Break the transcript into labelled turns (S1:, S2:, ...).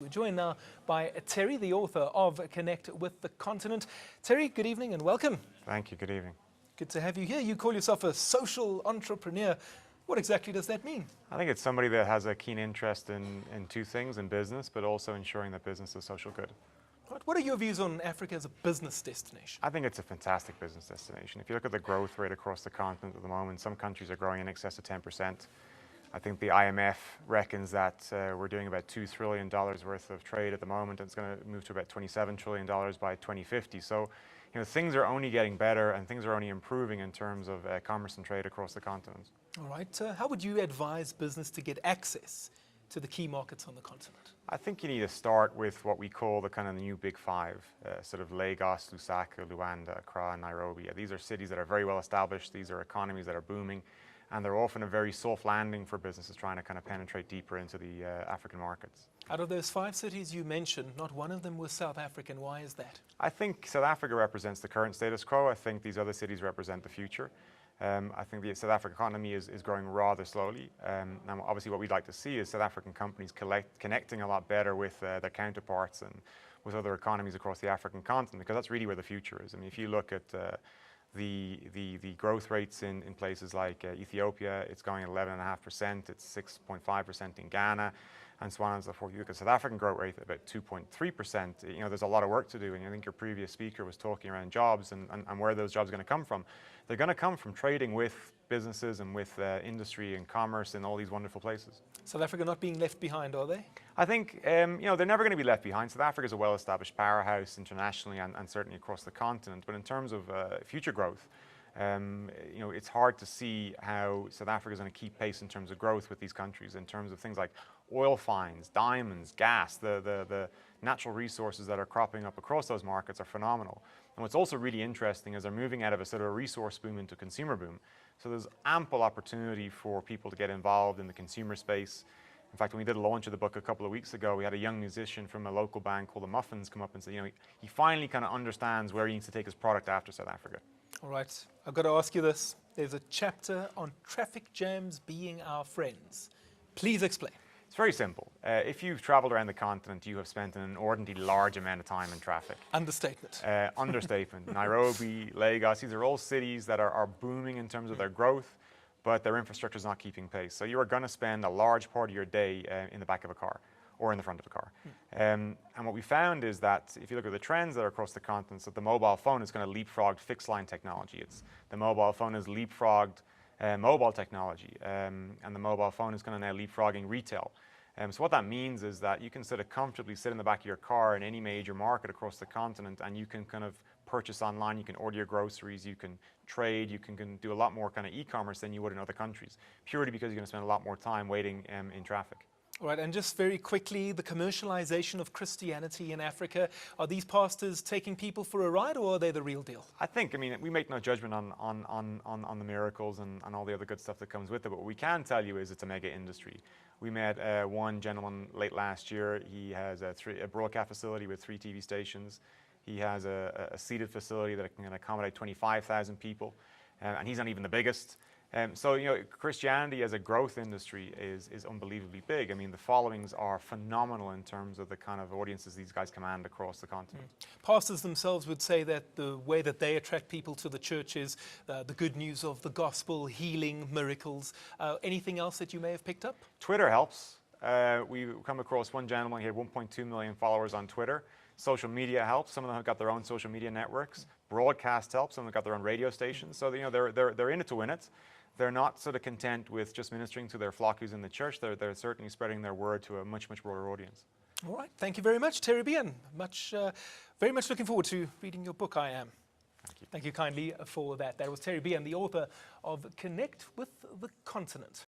S1: We're joined now by Terry, the author of Connect with the Continent. Terry, good evening and welcome.
S2: Thank you. Good evening.
S1: Good to have you here. You call yourself a social entrepreneur. What exactly does that mean?
S2: I think it's somebody that has a keen interest in two things in business, but also ensuring that business is social good.
S1: Right. What are your views on Africa as a business destination?
S2: I think it's a fantastic business destination. If you look at the growth rate across the continent at the moment, some countries are growing in excess of 10%. I think the IMF reckons that we're doing about $2 trillion worth of trade at the moment, and it's going to move to about $27 trillion by 2050. So, things are only getting better and things are only improving in terms of commerce and trade across the continent.
S1: All right. How would you advise business to get access to the key markets on the continent?
S2: I think you need to start with what we call the kind of the new big five, sort of Lagos, Lusaka, Luanda, Accra, and Nairobi. These are cities that are very well established. These are economies that are booming. And they're often a very soft landing for businesses trying to kind of penetrate deeper into the African markets.
S1: Out of those 5 cities you mentioned, not one of them was South African. Why is that?
S2: I think South Africa represents the current status quo. I think these other cities represent the future. I think the South African economy is growing rather slowly. Now, obviously, what we'd like to see is South African companies connecting a lot better with their counterparts and with other economies across the African continent, because that's really where the future is. I mean, if you look at the growth rates in places like Ethiopia, it's going at 11.5%, it's 6.5% in Ghana, and so on and so forth. You look at South African growth rate at about 2.3%. There's a lot of work to do, and I think your previous speaker was talking around jobs and where those jobs are going to come from. They're going to come from trading with businesses and with industry and commerce in all these wonderful places.
S1: South Africa not being left behind, are they?
S2: I think they're never going to be left behind. South Africa is a well-established powerhouse internationally and certainly across the continent. But in terms of future growth, it's hard to see how South Africa is going to keep pace in terms of growth with these countries, in terms of things like oil finds, diamonds, gas. The natural resources that are cropping up across those markets are phenomenal. And what's also really interesting is they're moving out of a sort of a resource boom into a consumer boom. So there's ample opportunity for people to get involved in the consumer space. In fact, when we did a launch of the book a couple of weeks ago, we had a young musician from a local band called the Muffins come up and say, he finally kind of understands where he needs to take his product after South Africa.
S1: All right, I've got to ask you this. There's a chapter on traffic jams being our friends. Please explain.
S2: It's very simple. If you've traveled around the continent, you have spent an inordinately large amount of time in traffic.
S1: Understatement.
S2: Understatement. Nairobi, Lagos, these are all cities that are booming in terms of their growth, but their infrastructure is not keeping pace. So you are going to spend a large part of your day in the back of a car or in the front of a car. And what we found is that if you look at the trends that are across the continent, that the mobile phone is going to leapfrog fixed line technology. The mobile phone has leapfrogged mobile technology, and the mobile phone is going to now leapfrogging retail. So what that means is that you can sort of comfortably sit in the back of your car in any major market across the continent, and you can kind of purchase online, you can order your groceries, you can trade, you can do a lot more kind of e-commerce than you would in other countries, purely because you're going to spend a lot more time waiting in traffic.
S1: All right, and just very quickly, the commercialization of Christianity in Africa, are these pastors taking people for a ride, or are they the real deal?
S2: I mean, we make no judgment on the miracles and all the other good stuff that comes with it, but what we can tell you is it's a mega industry. We met one gentleman late last year. He has a broadcast facility with 3 TV stations. He has a seated facility that can accommodate 25,000 people, and he's not even the biggest. So Christianity as a growth industry is unbelievably big. I mean, the followings are phenomenal in terms of the kind of audiences these guys command across the continent.
S1: Pastors themselves would say that the way that they attract people to the church is the good news of the gospel, healing, miracles. Anything else that you may have picked up?
S2: Twitter helps. We come across one gentleman, he had 1.2 million followers on Twitter. Social media helps. Some of them have got their own social media networks. Broadcast helps. Some of them have got their own radio stations. So they're in it to win it. They're not sort of content with just ministering to their flock who's in the church. They're certainly spreading their word to a much, much broader audience.
S1: All right. Thank you very much, Terry Behan. Very much looking forward to reading your book, I am.
S2: Thank you.
S1: Thank you kindly for that. That was Terry Behan, the author of Connect with the Continent.